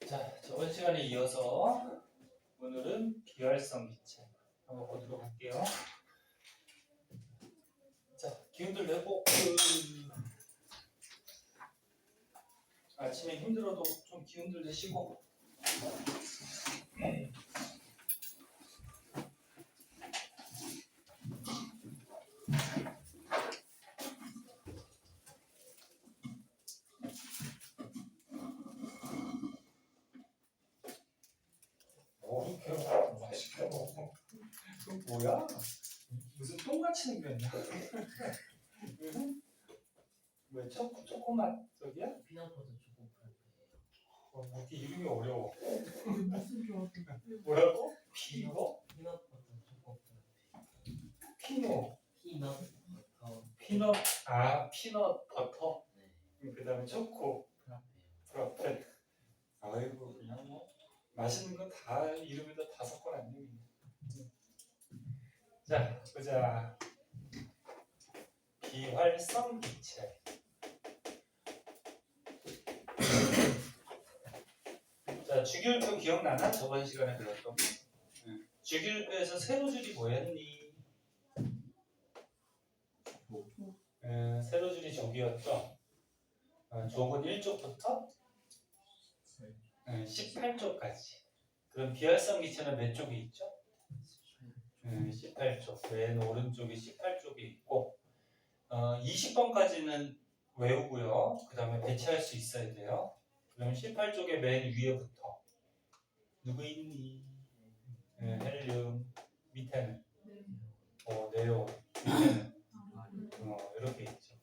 자, 저번 시간에 이어서 오늘은 비활성 기체 한번 보도록 할게요. 자, 기운들 내고 아침에 힘들어도 좀 기운들 내시고 이렇게 맛있게 먹어. 그건 뭐야? 무슨 똥같이 생겼냐? 왜 초코맛 저기야? 피넛버터 초코 프라페. 이렇게 이름이 어려워. 무슨 조합이야? 뭐라고? 피노? 피넛버터 초코 프라페. 피노. 피넛버터. 피넛. 아, 피넛 버터. 네. 그 다음에 초코. 프라페요. 프라페. 아이고 그냥 뭐 맛있는 거 다 이름에다 다 섞어놨네. 자, 보자. 비활성 기체. 자, 주기율표 기억나나? 저번 시간에 배웠던 거. 주기율표에서 세로줄이 뭐였니? 세로줄이 족이었죠. 족은 1족부터 18쪽까지. 그럼 비활성 기체는 몇 쪽이 있죠? 18쪽. 맨 오른쪽이 18쪽이 있고 20번까지는 외우고요. 그 다음에 배치할 수 있어야 돼요. 그럼 18쪽의 맨 위에부터 누구 있니? 헬륨. 밑에는 네온. 밑에는 이렇게 있죠.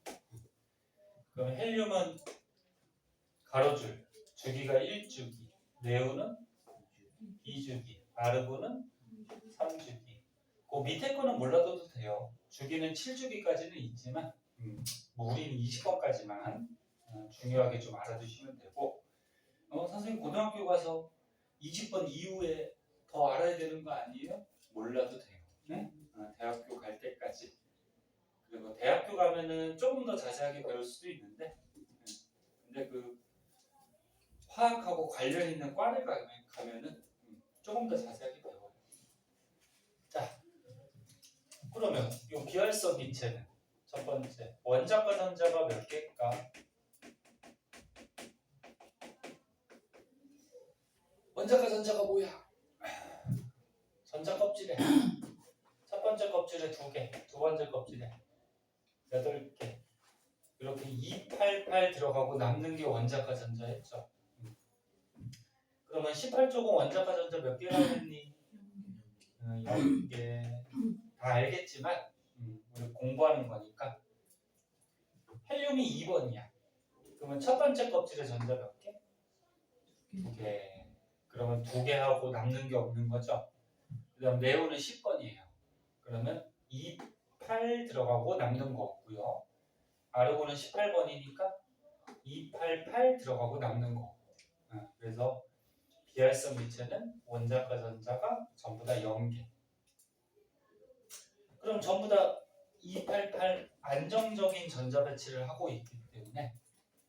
그럼 헬륨은 가로줄 주기가 1주기, 네온은 2주기, 아르곤은 3주기. 그 밑에 거는 몰라도 돼요. 주기는 7주기까지는 있지만 뭐 우리는 20번까지만 중요하게 좀 알아두시면 되고 선생님 고등학교 가서 20번 이후에 더 알아야 되는 거 아니에요? 몰라도 돼요. 네? 대학교 갈 때까지. 그리고 대학교 가면은 조금 더 자세하게 배울 수도 있는데 근데 그 화학하고 관련 있는 과를 가면은 조금 더 자세하게 배워요. 자, 그러면 이 비활성 기체는 첫 번째 원자과 전자가 몇 개일까? 원자과 전자가 뭐야? 전자 껍질에 첫 번째 껍질에 2개, 두 번째 껍질에 8개. 이렇게 288 들어가고 남는 게 원자과 전자였죠. 그러면 18쪽은 원자과 전자 몇 개라고 했니? 0개. 다 알겠지만 우리 공부하는 거니까 헬륨이 2번이야. 그러면 첫 번째 껍질에 전자 몇 개? 2개. 그러면 2개 하고 남는 게 없는 거죠. 그 다음 네온은 10번이에요. 그러면 28 들어가고 남는 거 없고요. 아르곤은 18번이니까 288 들어가고 남는 거 없고. 그래서 비활성 기체는 원자과 전자가 전부 다 0개. 그럼 전부 다 288 안정적인 전자 배치를 하고 있기 때문에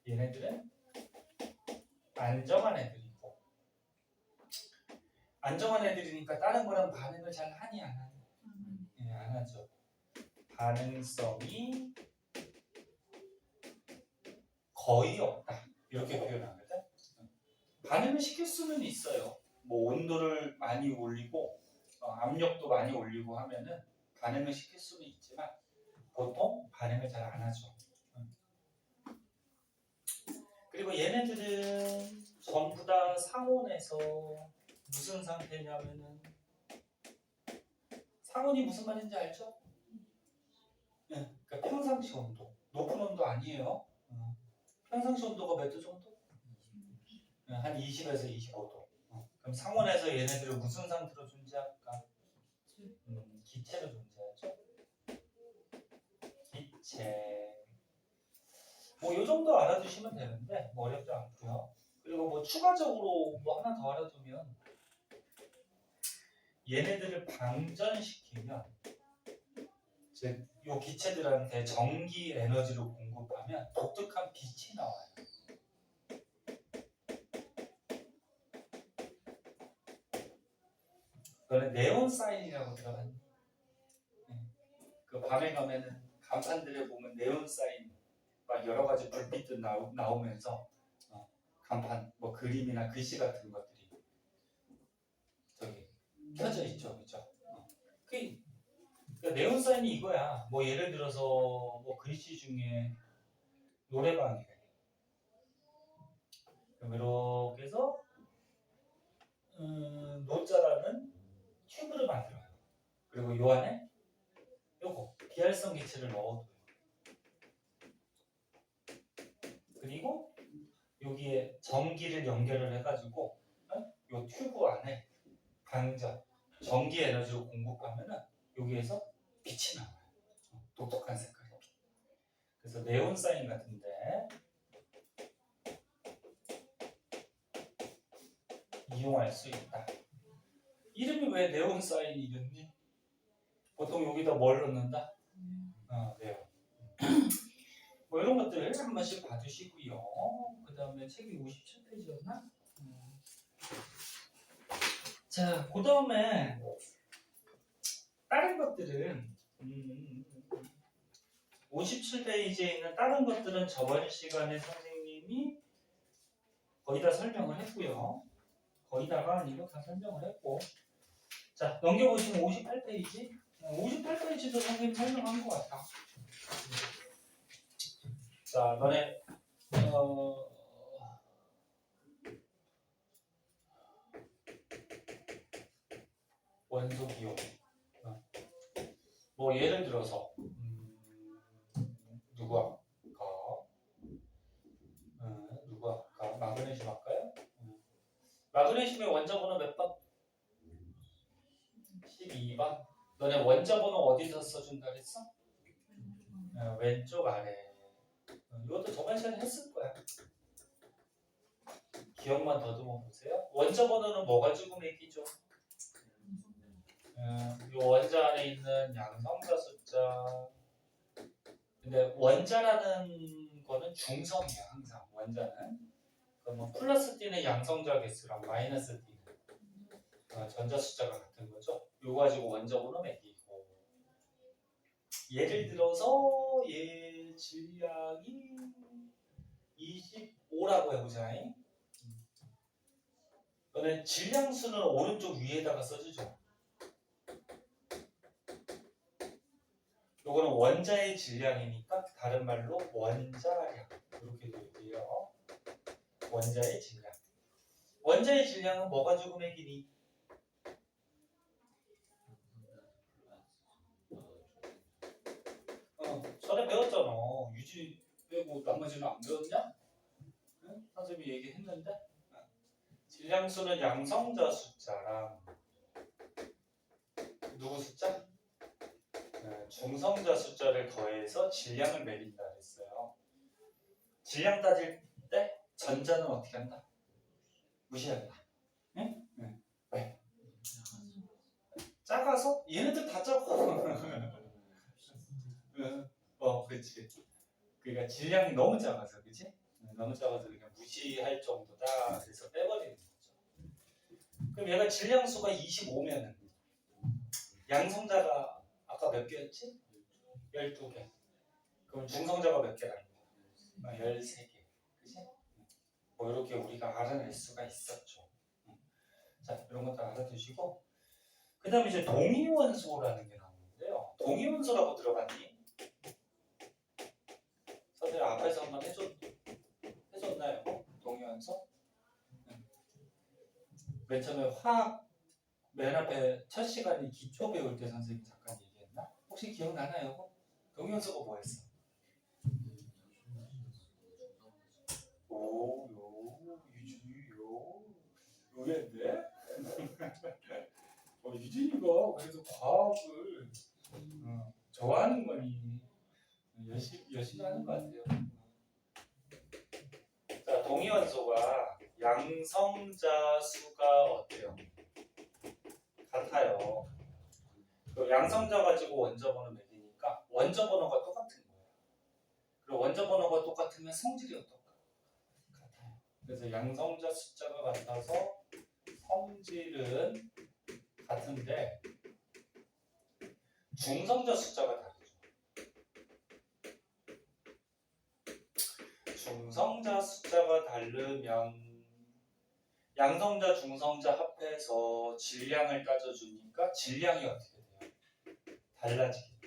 얘네들은 안정한 애들이고 안정한 애들이니까 다른 거랑 반응을 잘 하니 안 하니? 예, 안 하죠. 반응성이 거의 없다. 이렇게 표현하거든. 반응을 시킬 수는 있어요. 뭐 온도를 많이 올리고 압력도 많이 올리고 하면은 반응을 시킬 수는 있지만 보통 반응을 잘 안 하죠. 그리고 얘네들은 전부 다 상온에서 무슨 상태냐면은 상온이 무슨 말인지 알죠? 네, 그러니까 평상시 온도, 높은 온도 아니에요. 평상시 온도가 몇 도 정도? 한 20에서 25도. 그럼 상온에서 얘네들은 무슨 상태로 존재할까? 기체로 존재하죠. 기체. 뭐 이 정도 알아두시면 되는데 뭐 어렵지 않고요. 그리고 뭐 추가적으로 뭐 하나 더 알아두면 얘네들을 방전시키면 즉 이 기체들한테 전기 에너지를 공급하면 독특한 빛이 나와요. 너는 네온 사인이라고 들어봤니? 네. 그 밤에 가면은 간판들에 보면 네온 사인 막 여러 가지 불빛도 나오면서 간판 뭐 그림이나 글씨 같은 것들이 저기 켜져 있죠, 그죠? 그러니까 네온 사인이 이거야. 뭐 예를 들어서 뭐 글씨 중에 노래방이래. 그럼 이렇게 해서 노자라는 튜브를 만들어요. 그리고 요 안에 요거 비활성 기체를 넣어둬요. 그리고 여기에 전기를 연결을 해가지고 요 튜브 안에 방전 전기 에너지로 공급하면은 여기에서 빛이 나와요. 독특한 색깔이. 그래서 네온 사인 같은데 이용할 수 있다. 이름이 왜 네온 사인이겠니? 보통 여기다 뭘 넣는다? 네온. 뭐 이런 것들 한 번씩 봐주시고요. 그 다음에 책이 57페이지였나? 자, 그 다음에 다른 것들은 57페이지에 있는 다른 것들은 저번 시간에 선생님이 거의 다 설명을 했고요. 거의다가 아니고 다 설명을 했고. 자, 넘겨보시면 58페이지. 58페이지도 선생님 설명한 것 같아. 자, 너네 원소 기호. 뭐 예를 들어서 누가 마그네슘 할까요? 마그네슘의 원자 번호 몇 번? 12번. 너네 원자 번호 어디서 써준다 그랬어? 왼쪽 아래. 이것도 저번 시간에 했을 거야. 기억만 더듬어 보세요. 원자 번호는 뭐 가지고 매기죠? 이 원자 안에 있는 양성자 숫자. 근데 원자라는 거는 중성이야 항상. 원자는. 그러면 플러스 D는 양성자 개수랑 마이너스 D는 전자 숫자가 같은 거죠. 이거 가지고 원자 번호 매기고. 예를 들어서 얘 질량이 25라고 해보자. 너는 질량수는 오른쪽 위에다가 써주죠. 요거는 원자의 질량이니까 다른 말로 원자량 이렇게 될게요. 원자의 질량. 원자의 질량은 뭐 가지고 매기니? 전에 배웠잖아. 유지 빼고 나머지는 안 배웠냐? 응? 선생님이 얘기했는데 질량수는 양성자 숫자랑 누구 숫자? 중성자 숫자를 더해서 질량을 매긴다 그랬어요. 질량 따질 때 전자는 어떻게 한다? 무시한다. 응? 응. 왜? 작아서? 얘네들 다 작아. 그렇지. 그러니까 질량이 너무 작아서, 그치? 너무 작아서 그냥 무시할 정도다. 그래서 빼버리는 거죠. 그럼 얘가 질량수가 25면은 양성자가 아까 몇 개였지? 12개. 그럼 중성자가 몇 개라는 거야? 13개. 그치? 뭐 이렇게 우리가 알아낼 수가 있었죠. 자, 이런 것도 알아두시고. 그 다음에 이제 동위원소라는 게 나오는데요. 동위원소라고 들어봤니? 선생님 앞에서 한번 해줬나요? 동위원소? 맨 처음에 화학 맨 앞에 첫 시간이 기초 배울 때 선생님이 잠깐 얘기했나? 혹시 기억나나요? 동위원소가 뭐였어? 요였네? 유진이가 그래도 과학을 좋아하는 거니 열심히 하는 것 같아요. 자, 동위원소가 양성자 수가 어때요? 같아요. 그 양성자 가지고 원자 번호 매기니까 원자 번호가 똑같은 거예요. 그리고 원자 번호가 똑같으면 성질이 어떨까? 같아요. 그래서 양성자 숫자가 같아서 성질은 같은데 중성자 숫자가 다르죠. 중성자 숫자가 다르면 양성자, 중성자 합해서 질량을 따져주니까 질량이 어떻게 돼요? 달라지겠죠.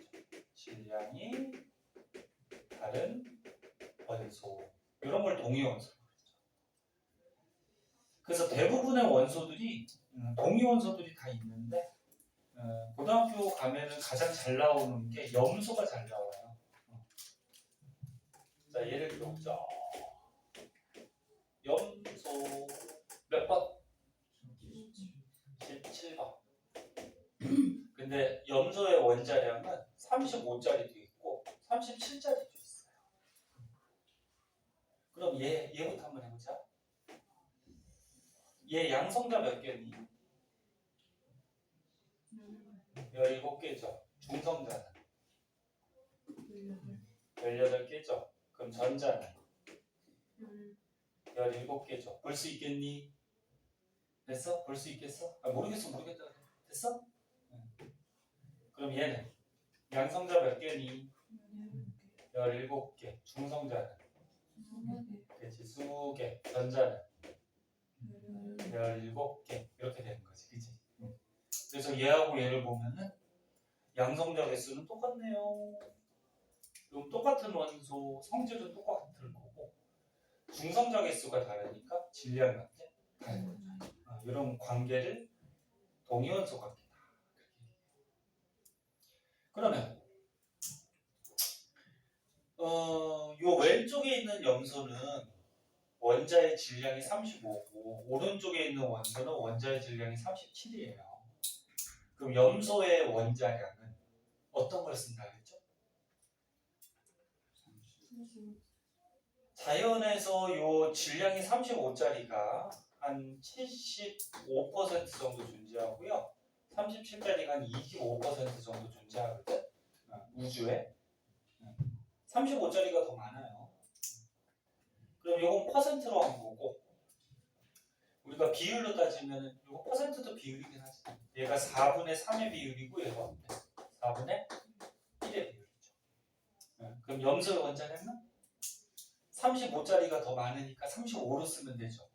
질량이 다른 원소. 이런 걸 동위원소라고 그러죠. 그래서 대부분의 원소들이 동위원소들이 다 있는데 고등학교 가면은 가장 잘 나오는 게 염소가 잘 나와요. 자, 예를 들어보자. 염소 몇 번? 17번. 근데 염소의 원자량은 35짜리도 있고 37짜리도 있어요. 그럼 얘부터 한번 해보자. 얘 양성자 몇 개니? 17개죠. 중성자는 18개죠. 그럼 전자는 17개죠. 볼 수 있겠니? 됐어? 볼 수 있겠어? 모르겠다 그래. 됐어? 그럼 얘는 양성자 몇 개니? 17개. 중성자는? 그렇지, 20개. 전자는? 17개. 이렇게 되는 거지. 그치? 그래서 얘하고 얘를 보면은 양성자 개수는 똑같네요. 그럼 똑같은 원소 성질은 똑같을 거고 중성자 개수가 다르니까 질량이 어때? 다른 거죠. 이런 관계를 동위원소 관계다. 그러면 요 왼쪽에 있는 염소는 원자의 질량이 35고 오른쪽에 있는 원소는 원자의 질량이 37이에요. 그럼 염소의 원자량은 어떤 걸 쓴다 그랬죠? 자연에서 요 질량이 35짜리가 한 75% 정도 존재하고요. 37짜리가 한 25% 정도 존재하거든. 우주에 35짜리가 더 많아요. 그럼 요건 퍼센트로 한 거고 우리가 비율로 따지면 요거 퍼센트도 비율이긴 하지. 얘가 4분의 3의 비율이고 얘가 4분의 1의 비율이죠. 그럼 염소의 원자량은 35짜리가 더 많으니까 35로 쓰면 되죠.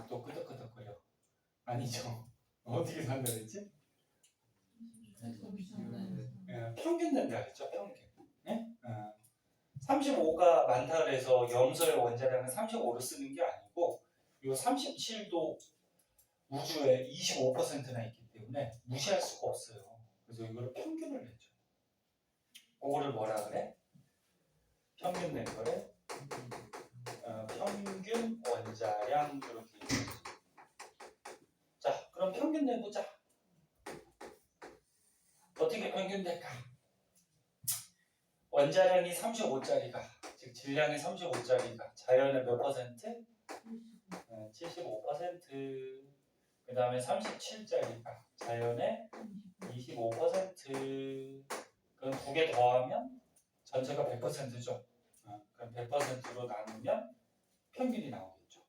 또 끄덕끄덕거려. 아니죠. 어떻게 산다 그랬지? 평균 된다 그랬죠. 평균. 네? 35가 많다 그래서 염소의 원자량은 35로 쓰는 게 아니고 요 37도 우주에 25%나 있기 때문에 무시할 수가 없어요. 그래서 이거를 평균을 냈죠. 그거를 뭐라 그래? 평균 낸 거를 평균 원자량 이렇게 얘기하죠. 자, 그럼 평균 내보자. 어떻게 평균 될까? 원자량이 35짜리가 즉 질량이 35짜리가 자연의 몇 퍼센트? 75%. 그 다음에 37짜리가 자연의 25%. 그럼 두 개 더하면 전체가 100%죠. 그럼 100%로 나누면 평균이 나오겠죠.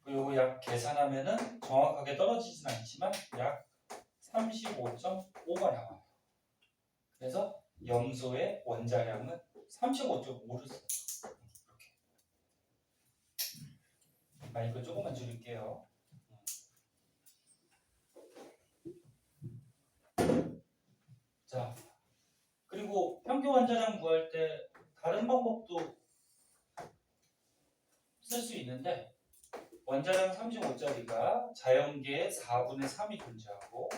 그리고 약 계산하면은 정확하게 떨어지진 않지만 약 35.5가 나와요. 그래서 염소의 원자량은 35.5를 써요. 이렇게. 이거 조금만 줄일게요. 자, 그리고 평균 원자량 구할 때 다른 방법도 쓸 수 있는데 원자량 35짜리가 자연계의 4분의 3이 존재하고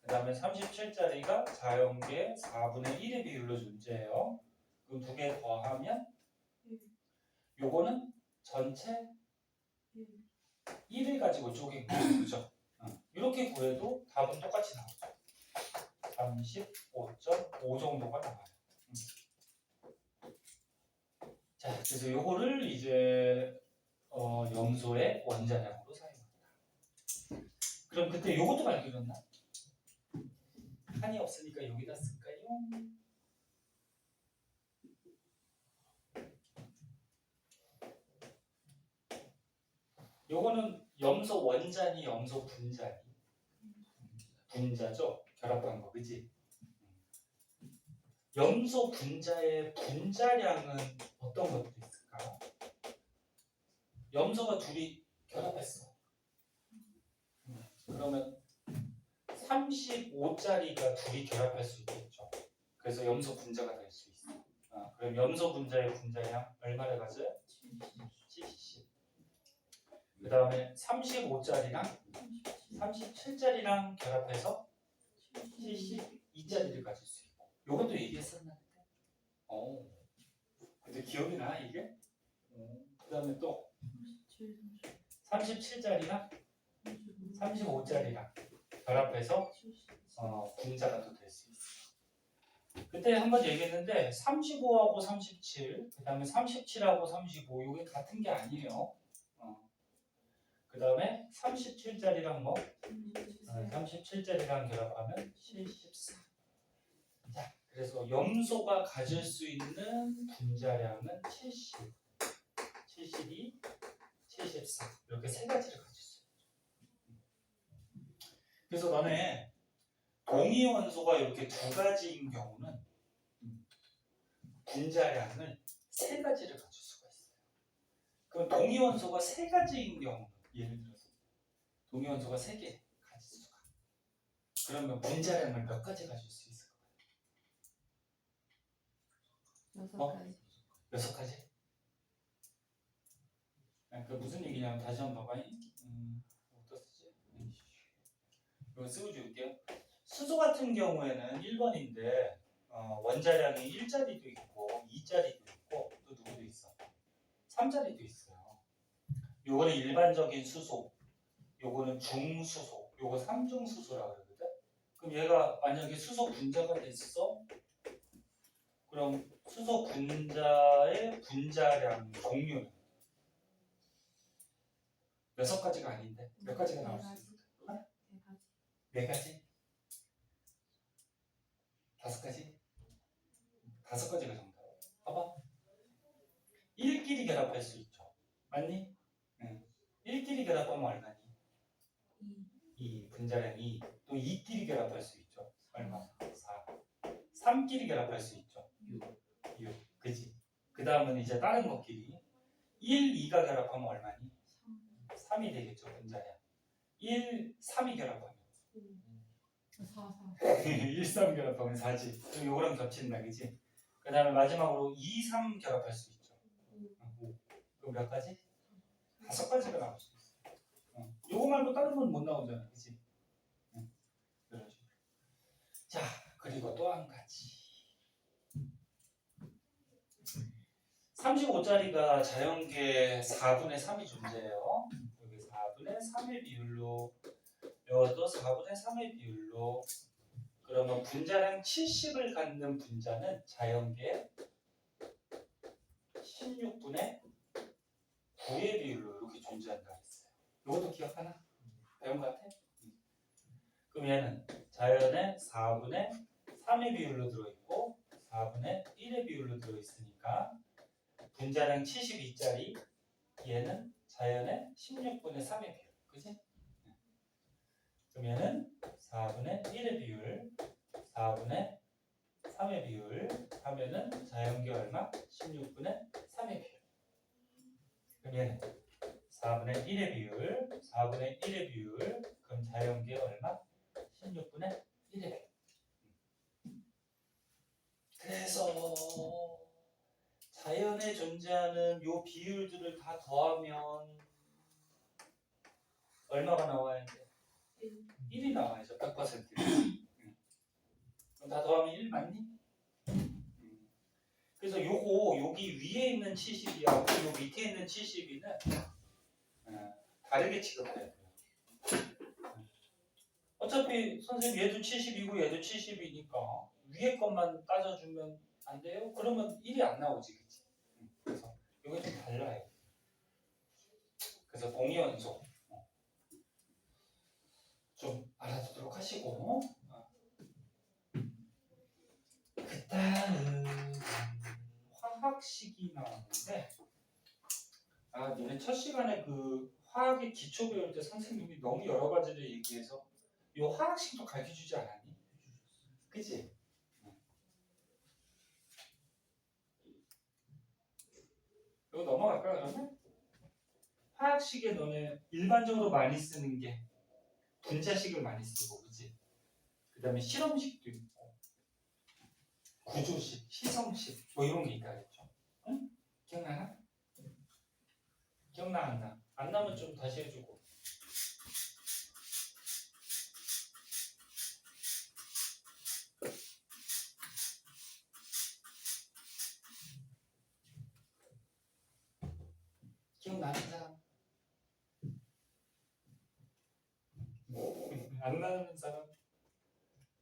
그 다음에 37짜리가 자연계의 4분의 1의 비율로 존재해요. 그럼 두 개 더하면 요거는 전체 1을 가지고 쪼갠 거죠. 그죠? 이렇게 구해도 답은 똑같이 나오죠. 35.5 정도가 나와요. 자, 그래서 요거를 이제 염소의 원자량으로 사용한다. 그럼 그때 요것도 발견했나? 칸이 없으니까 여기다 쓸까요? 요거는 염소 원자니 염소 분자니? 분자죠? 결합한 거, 그지? 염소 분자의 분자량은 어떤 것들이 있을까? 염소가 둘이 결합했어. 그러면 35짜리가 둘이 결합할 수 있겠죠. 그래서 염소 분자가 될 수 있어. 그럼 염소 분자의 분자량 얼마를 가져요? 70. 그 다음에 35짜리랑 37짜리랑 결합해서 72짜리를 가질 수 있고. 요것도 얘기했었나? 근데 기억이 나 이게? 그 다음에 또 37짜리랑 35짜리랑 결합해서 분자가 또 될 수 있어. 그때 한번 얘기했는데 35하고 37, 그 다음에 37하고 35 이게 같은 게 아니에요. 그 다음에 37짜리랑 37짜리랑 결합하면 74. 자, 그래서 염소가 가질 수 있는 분자량은 70, 72, 74 이렇게 세 가지를 가질 수 있죠. 그래서 너네 동위원소가 이렇게 두 가지인 경우는 분자량을 세 가지를 가질 수가 있어요. 그럼 동위원소가 세 가지인 경우는 예를 들어서 동위원소가 세 개 가질 수가. 그러면 분자량을 몇 가지 가질 수 있을까요? 6가지. 6가지? 그 무슨 얘기냐면 다시 한번 봐봐. 어디다 쓰지? 이거 쓰고 줄게요. 수소 같은 경우에는 1번인데 원자량이 1짜리도 있고 2짜리도 있고 또 누구도 있어? 3짜리도 있어요. 요거는 일반적인 수소, 요거는 중수소, 요거 3중수소라고 그러거든. 그럼 얘가 만약에 수소 분자가 됐어? 그럼 수소 분자의 분자량 종류는 6가지가 아닌데 몇 가지가 나올 수 있을까? 4가지? 5가지? 5가지가 정답. 봐봐. 1끼리 결합할 수 있죠. 맞니? 응. 1끼리 결합하면 얼마니? 2. 분자량 2. 또 2끼리 결합할 수 있죠. 얼마? 4. 3끼리 결합할 수 있죠. 6. 그지? 그 다음은 이제 다른 것끼리 1, 2가 결합하면 얼마니? 3이 되겠죠. 분자량. 1, 3이 결합하면 1, 3 결합하면 4지. 그럼 요거랑 겹친다. 그지? 그 다음에 마지막으로 2, 3 결합할 수 있죠. 5. 그럼 몇 가지? 5가지가 나올 수 있어. 요거 말고 다른 건 못 나오잖아. 그치? 그런 식으로. 자, 그리고 또 한 가지. 35짜리가 자연계 4분의 3이 존재해요. 여기 4분의 3의 비율로, 이것도 4분의 3의 비율로. 그러면 분자량 70을 갖는 분자는 자연계 16분의 9의 비율로 이렇게 존재한다고 했어요. 이것도 기억하나? 배운 것 같아? 그럼 얘는 자연의 4분의 3의 비율로 들어있고 4분의 1의 비율로 들어있으니까 분자량 72짜리 얘는 자연의 16분의 3의 비율. 그치? 그럼 얘는 4분의 1의 비율 4분의 3의 비율 하면은 자연계 얼마? 16분의 3의 비율. 그럼 얘는 4분의 1의 비율 4분의 1의 비율 그럼 자연계 얼마? 16분의 1의 비율. 그래서 자연에 존재하는 요 비율들을 다 더하면 얼마가 나와야 돼? 1이 나와야죠. 100%. 그럼 다 더하면 1 맞니? 그래서 요거 여기 위에 있는 70이하고 요 밑에 있는 72는 다르게 취급해야 돼요. 어차피 선생님 얘도 70이고 얘도 70이니까 위에 것만 따져주면 안 돼요? 그러면 1이 안 나오지, 그치? 그래서 이게 좀 달라요. 그래서 동위원소 좀 알아두도록 하시고 그 다음 화학식이 나오는데 니네 첫 시간에 그 화학의 기초 배울 때 선생님이 너무 여러 가지를 얘기해서 이 화학식도 가르쳐주지 않았니? 그치? 이거 넘어갈까 그러면? 화학식에 너네 일반적으로 많이 쓰는 게 분자식을 많이 쓰고 그치? 그 다음에 실험식도 있고 구조식, 시성식 뭐 이런 게 있다겠죠? 응? 기억나나? 기억나 안 나? 안 나면 좀 다시 해주고 기억나는 사람? 안 나는 사람?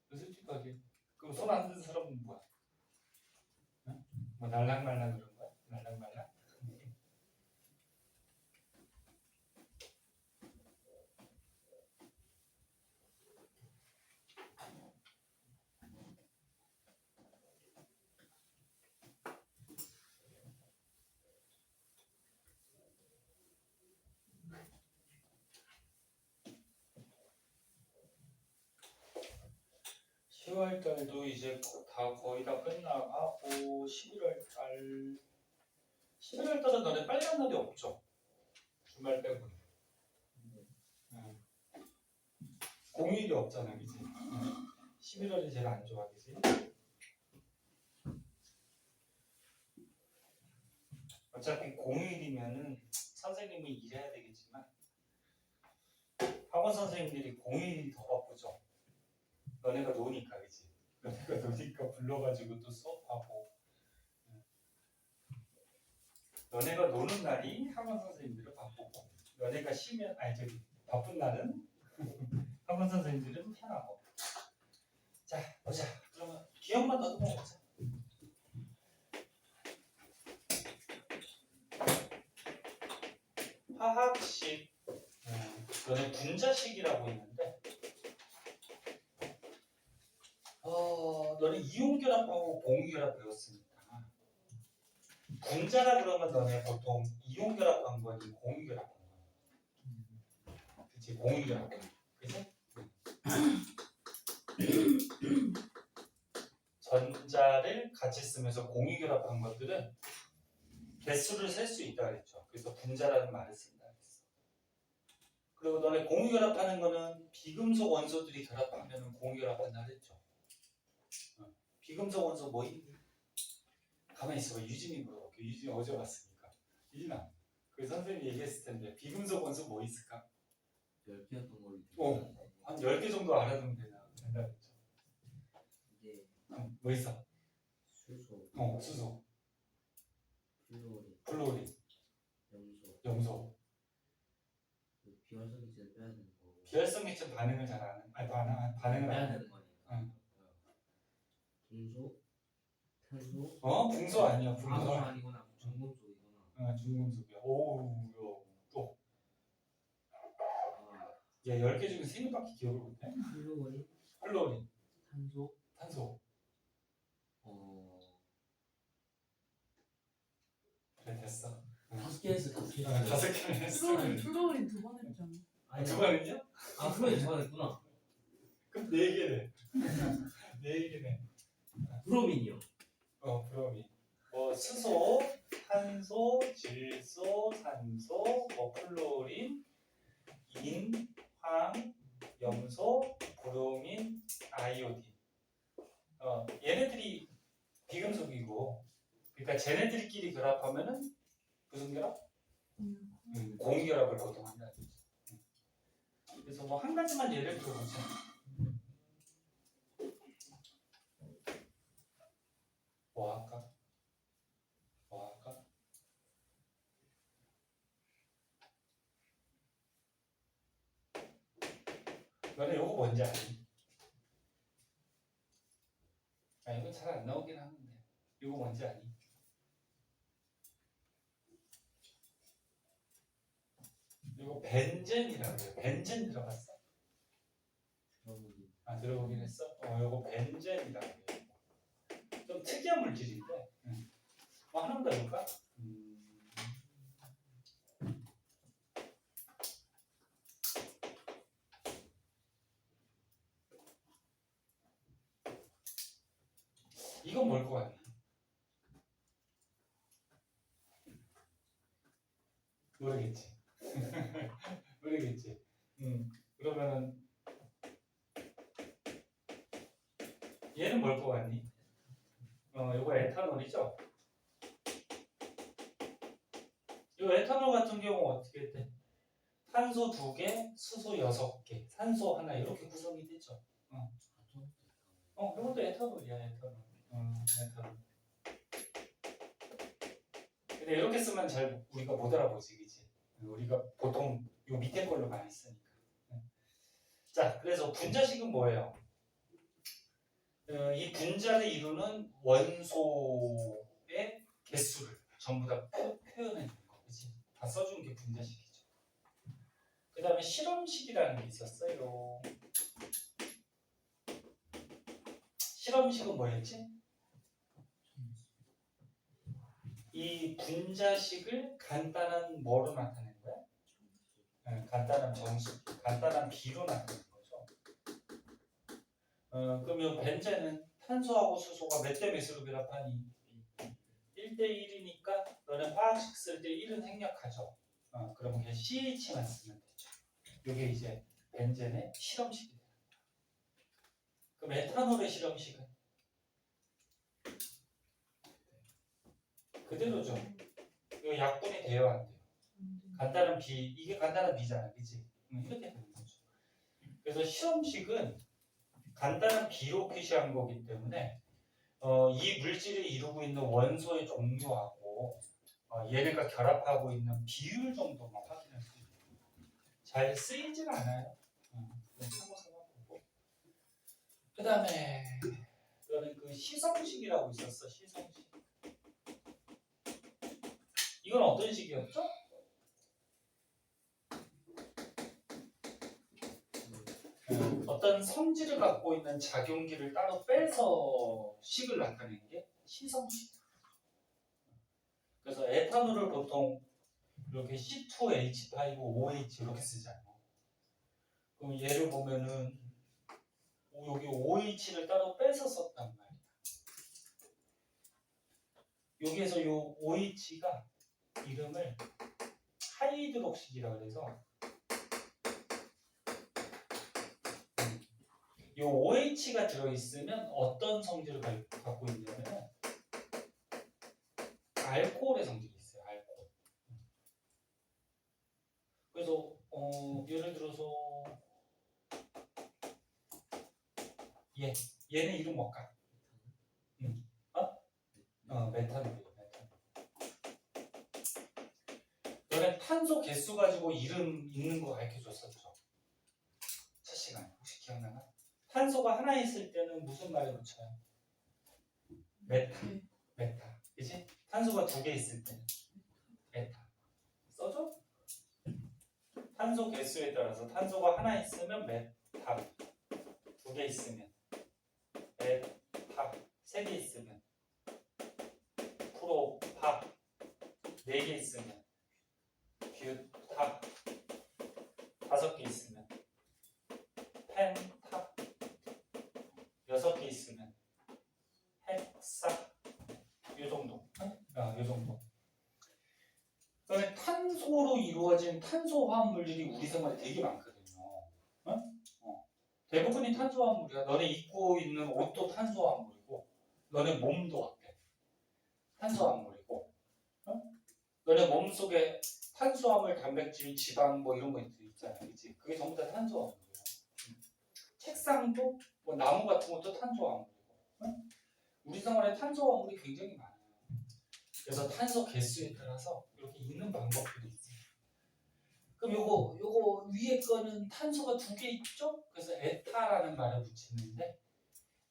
솔직하게 그럼 손 안 든 사람은 뭐야? 응? 뭐 날랑말랑 그런 거야? 날랑말랑? 10월 달도 이제 다 거의 다 끝나가고 11월 달은 너네 빨간 날이 없죠? 주말 빼고 공휴일이 없잖아 그치? 11월이 제일 안 좋아 그치? 어차피 공휴일이면은 선생님은 일해야 되겠지만 학원 선생님들이 공휴일이 더 바쁘죠? 너네가 노니까 그치? 너네가 노니까 불러가지고 또 수업하고 너네가 노는 날이 학원 선생님들은 바쁘고 너네가 쉬면 아니 저기 바쁜 날은 학원 선생님들은 편하고 자 보자 그러면 기억만 더듬어 보자 화학식 너네 분자식이라고 있는데 너네 이온결합하고 공유결합 배웠으니까 분자라 그러면 너네 보통 이온결합한 거니 공유결합한 거니 그치 공유결합 그치? 전자를 같이 쓰면서 공유결합한 것들은 개수를 셀 수 있다 그랬죠. 그래서 분자라는 말을 쓴다 그랬어. 그리고 너네 공유결합하는 거는 비금속 원소들이 결합하면 공유결합한다 그랬죠. 비금속 원소 뭐 있니? 가만히 있어봐. 유진이 물어볼게. 유진이 어제 왔으니까. 유진아, 그 선생님이 얘기했을 텐데 비금속 원소 뭐 있을까? 10개였던 걸로 한 10개 정도 알아두면 된다 그랬죠. 이게 뭐 있어? 수소, 수소, 플루오린, 플루오린, 염소. 그 비활성기제를 빼야 되는 거고 비활성기체 반응을 잘 하는, 아니 반응을 빼야 안 하는. 되는 거니까 중소, 탄소 붕소 아니야. 붕소 붕소 아니거나 중금속이거나 중금속이야. 오우, 또. 아, 얘 10개 중에 3개밖에 기억을 못해. 플루오린, 플루오린, 탄소, 그래 됐어. 5개 했어 5개 5개는 했어. 플로린 2번 했잖아. 아니 두 번은요? 아 플루오린 2번 했구나. 그럼 4개네. 4개네. 브로민이요. 브로민. 뭐 수소, 탄소, 질소, 산소, 뭐 플루오린, 인, 황, 염소, 브로민, 아이오딘. 얘네들이 비금속이고, 그러니까 쟤네들끼리 결합하면은 무슨 결합? 공유결합을 보통 한다. 그래서 뭐 한 가지만 예를 들어보자. 뭐 할까? 너네 이거 뭔지 아니? 이거 잘 안 나오긴 하는데 이거 뭔지 아니? 이거 벤젠이라고 해요. 벤젠 들어봤어? 들어보긴 했어? 이거 벤젠이라고 해요. 좀 특이한 물질인데 뭐 하나만 더 해볼까? 이건 뭘 것 같니? 모르겠지. 모르겠지. 그러면은 얘는 뭘 것 같니? 이거 에탄올이죠? 이 에탄올 같은 경우 어떻게 돼? 탄소 2개, 수소 6개, 산소 하나 이렇게 구성이 되죠. 이것도 에탄올이야, 에탄올. 에탄올. 근데 이렇게 쓰면 잘 우리가 못 알아보지, 그치? 우리가 보통 요 밑에 걸로 많이 쓰니까. 자, 그래서 분자식은 뭐예요? 이 분자를 이루는 원소의 개수를 전부 다 표현해 주는 거, 그치? 다 써주는 게 분자식이죠. 그 다음에 실험식이라는 게 있었어요. 실험식은 뭐였지? 이 분자식을 간단한 뭐로 나타낸 거야? 간단한 정수, 간단한 비로 나타낸 거죠. 그러면 벤젠은 탄소하고 수소가 몇 대 몇으로 결합하니? 1대 1이니까 너는 화학식 쓸 때 1은 생략하죠. 그럼 그냥 CH만 쓰면 되죠. 이게 이제 벤젠의 실험식이 됩니다. 그럼 에탄올의 실험식은? 그대로죠. 이거 약분이 돼요, 안 돼요? 간단한 비, 이게 간단한 비잖아, 그치? 이렇게 되는 거죠. 그래서 실험식은 간단한 비로 표시한 거기 때문에 이 물질을 이루고 있는 원소의 종류하고 얘네가 결합하고 있는 비율 정도만 확인할 수 있어요. 잘 쓰이진 않아요. 참고서만 보고. 그 다음에 이거는 그 시성식이라고 있었어. 시성식. 이건 어떤 식이었죠? 어떤 성질을 갖고 있는 작용기를 따로 빼서 식을 나타내는 게 시성식. 그래서 에탄올을 보통 이렇게 C2H5OH 이렇게 쓰잖아요. 그럼 얘를 보면은 여기 OH를 따로 빼서 썼단 말이야. 여기에서 이 OH가 이름을 하이드록식이라고 그래서 이 OH가 들어있으면 어떤 성질을 갖고 있냐면 알코올의 성질이 있어요. 알코올. 그래서 예를 들어서 얘는 이름 뭘까? 메탄올이에요. 너네 탄소 개수 가지고 이름 있는 거 가르쳐줬었죠? 첫 시간에 혹시 기억나나? 탄소가 하나 있을 때는 무슨 말을 붙여요? 메타. 그치? 탄소가 2개 있을 때는 메타. 써줘? 탄소 개수에 따라서 탄소가 하나 있으면 메타, 2개 있으면 메타, 3개 있으면 프로파, 4개 있으면 뷰타, 5개 있으면 펜타, 6개 있으면 헥사. 요 정도. 요 정도. 그다음에 탄소로 이루어진 탄소 화합물들이 우리 생활에 되게 많거든요. 대부분이 탄소 화합물이야. 너네 입고 있는 옷도 탄소 화합물이고, 너네 몸도 어때? 탄소 화합물이고, 너네 몸 속에 탄소 화합물, 단백질, 지방 뭐 이런 거 있잖아, 그렇지? 그게 전부 다 탄소 화합물이야. 책상도 뭐 나무 같은 것도 탄소 화합물이고, 우리 생활에 탄소 화합물이 굉장히 많아요. 그래서 탄소 개수에 따라서 이렇게 읽는 방법들이 있어요. 그럼 요거 위에 거는 탄소가 2개 있죠? 그래서 에타라는 말을 붙이는데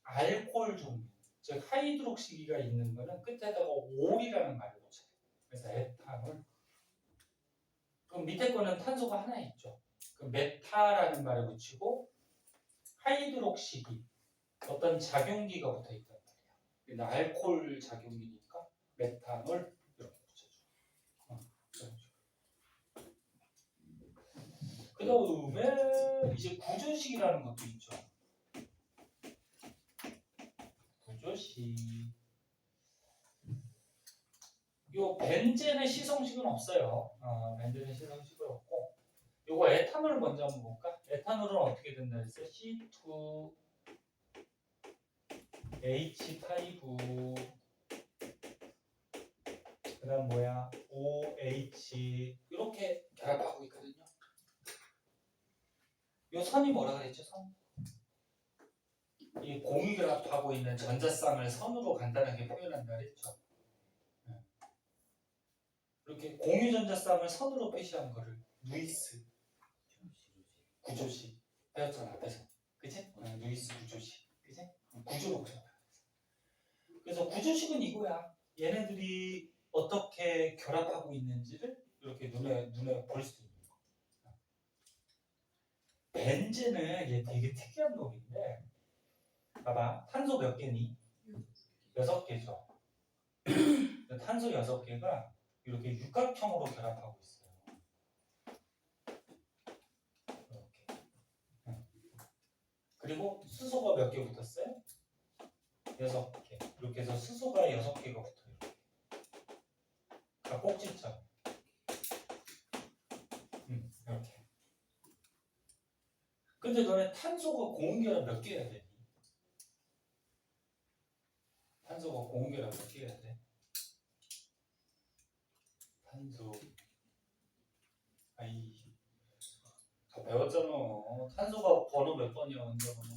알코올 종류, 즉 하이드록시기가 있는 거는 끝에다가 올이라는 말을 붙여요. 그래서 에탄올. 그럼 밑에 거는 탄소가 하나 있죠. 그럼 메타라는 말을 붙이고 하이드록시기, 어떤 작용기가 붙어 있단 말이야. 근데 알코올 작용기니까 메탄올 이렇게 붙여줘. 그 다음에 이제 구조식이라는 것도 있죠. 구조식. 요 벤젠의 시성식은 없어요. 벤젠의 시성식은 없고, 요거 에탄올 먼저 한번 볼까? 에탄올은 어떻게 된다 했어요? C2H5 그다음 뭐야? OH 이렇게 결합하고 있거든요. 요 선이 뭐라 그랬죠? 선? 이 공유 결합하고 있는 전자쌍을 선으로 간단하게 표현한다 그랬죠. 이렇게 공유 전자쌍을 선으로 표시한 거를 누이스 구조식 배웠잖아 앞에서, 그치? 누이스 구조식, 그치? 구조로 그려. 그래서 구조식은 이거야. 얘네들이 어떻게 결합하고 있는지를 이렇게 눈에 볼 수 있는 거. 벤젠은 얘 되게 특이한 놈인데, 봐봐, 탄소 몇 개니? 6개죠. 탄소 6개가 이렇게 육각형으로 결합하고 있어요. 이렇게. 그리고 수소가 몇 개 붙었어요? 6개. 이렇게 해서 수소가 6개가 붙어요. 그러니까 꼭지점. 이렇게. 근데 너네 탄소가 공유결합 몇 개 해야 되니? 탄소가 공유결합 몇 개 해야 돼? 탄소. 아이. 다 배웠잖아. 탄소가 번호 몇 번이야, 원자 번호?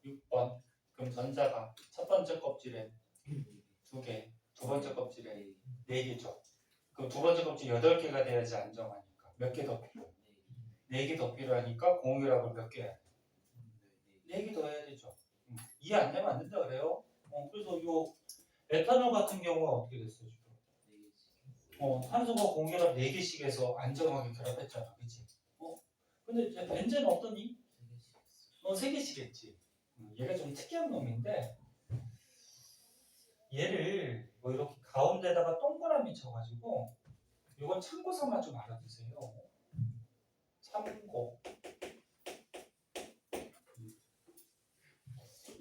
6번. 그럼 전자가 첫 번째 껍질에 2개, 두 번째 껍질에 4개죠. 그럼 두 번째 껍질 8개가 돼야지 안정하니까. 몇 개 더 필요해? 4개 더 필요하니까 공유결합을 몇 개 해야 돼? 4개 더 해야 되죠. 이해 안 되면 안 된다 그래요. 그래서 요 에탄올 같은 경우가 어떻게 됐어요, 지금? 탄소가 공유결합 4개씩 해서 안정하게 결합했잖아, 그치? 근데 이제 벤젠은 어떠니? 3개씩 했지. 얘가 좀 특이한 놈인데, 얘를 뭐 이렇게 가운데다가 동그라미 쳐가지고, 이건 참고 삼아 좀 알아두세요. 참고.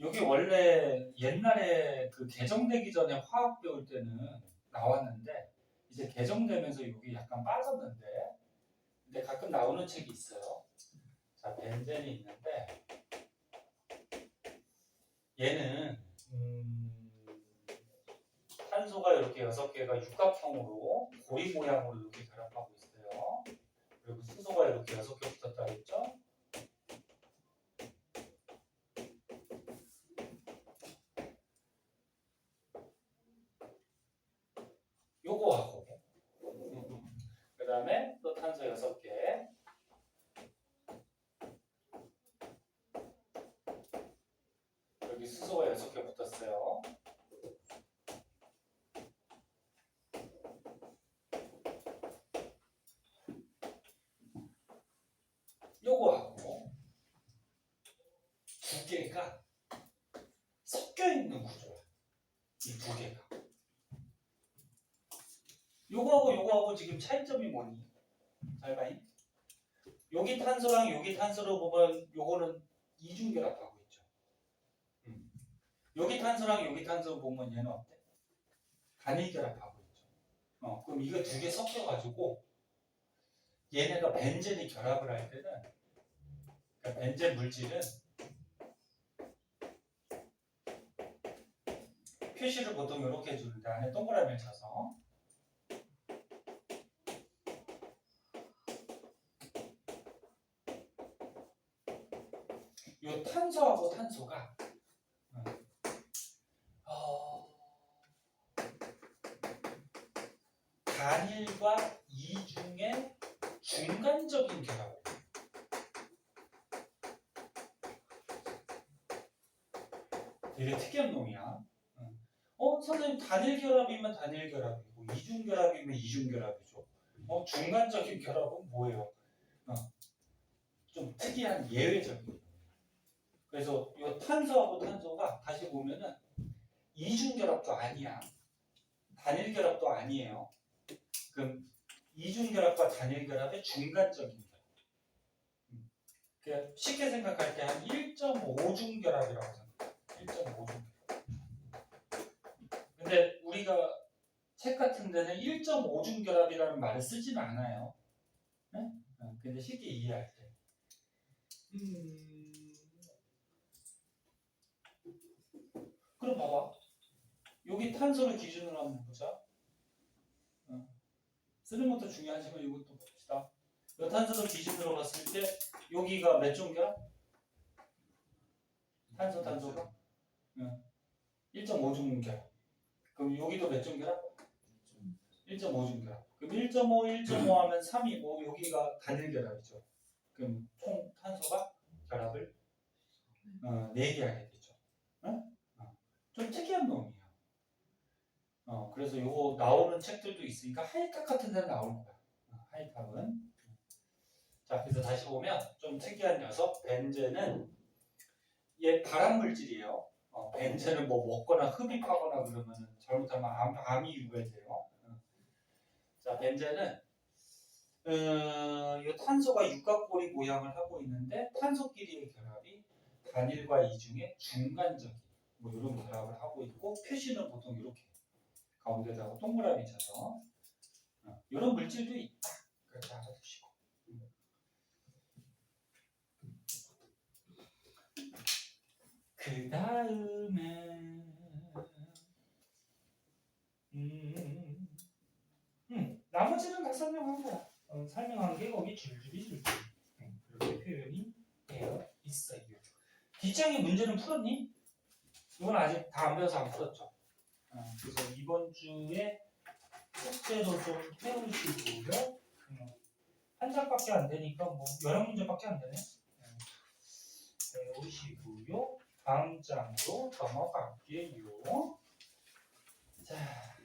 여기 원래 옛날에 그 개정되기 전에 화학 배울 때는 나왔는데, 이제 개정되면서 여기 약간 빠졌는데, 근데 가끔 나오는 책이 있어요. 자, 벤젠이 있는데, 얘는 탄소가 이렇게 6개가 육각형으로 고리 모양으로 이렇게 결합하고 있어요. 그리고 수소가 이렇게 6개 붙었다 했죠. 요거하고 그 다음에 또 탄소 6개, 여기 수소가 6개 붙었어요. 요거하고 2개가 섞여 있는 구조야. 이 2개가. 요거하고 지금 차이점이 뭐니? 잘 봐요. 여기 탄소랑 여기 탄소로 보면 요거는 이중결합하고 있죠. 여기 탄소랑 여기 탄소 보면 얘는 어때? 단일결합하고 있죠. 그럼 이거 2개 섞여가지고 얘네가 벤젠이 결합을 할 때는, 그러니까 벤젠 물질은 표시를 보통 이렇게 해주는데 안에 동그라미를 쳐서 이 탄소하고 탄소가 단일과 이중의 중간적인 결합. 되게 특이한 놈이야. 선생님 단일 결합이면 단일 결합이고 이중 결합이면 이중 결합이죠. 중간적인 결합은 뭐예요? 좀 특이한 예외적인. 그래서 이 탄소하고 탄소가 다시 보면은 이중 결합도 아니야. 단일 결합도 아니에요. 그럼 이중 결합과 단일 결합의 중간적인 결합. 그러니까 쉽게 생각할 때 한 1.5중 결합이라고 생각해요. 1.5중 결합. 근데 우리가 책 같은 데는 1.5중 결합이라는 말을 쓰지는 않아요. 네? 근데 쉽게 이해할 때. 그럼 봐봐. 여기 탄소를 기준으로 한번 보자. 쓰는 것도 중요하지만 이것도 봅시다. 이 탄소를 기준으로 봤을 때 여기가 몇 중 결합? 탄소가 1.5중 결합. 그럼 여기도 몇 중 결합? 1.5중 결합. 그럼 1.5 하면 3이고 여기가 단일 결합이죠. 그럼 총 탄소가 결합을 4개 하게 되죠. 좀 특이한 놈이에요. 그래서 요거 나오는 책들도 있으니까 하이탑 같은 데는 나올 거야. 하이탑은. 자, 그래서 다시 보면 좀 특이한 녀석 벤젠은 얘 발암 물질이에요. 벤젠은 뭐 먹거나 흡입하거나 그러면 잘못하면 암이 유발돼요. 자, 벤젠은 이 탄소가 육각고리 모양을 하고 있는데 탄소끼리의 결합이 단일과 이중의 중간적인 뭐 이런 결합을 하고 있고 표시는 보통 이렇게 가운데다가 동그라미 쳐서 이런 물질도 있다. 그렇게 알아두시고. 그 다음에 나머지는 다 설명한 거야. 설명한 게 거기 줄줄이 그렇게 표현이 되어 있어요. 뒷장의 문제는 풀었니? 이건 아직 다 안 배워서 안 풀었죠. 그래서 이번 주에 숙제로 좀 해오시고요. 한 장밖에 안 되니까 뭐 11문제밖에 안 되네. 배우시고요. 다음 장으로 넘어갈게요. 자.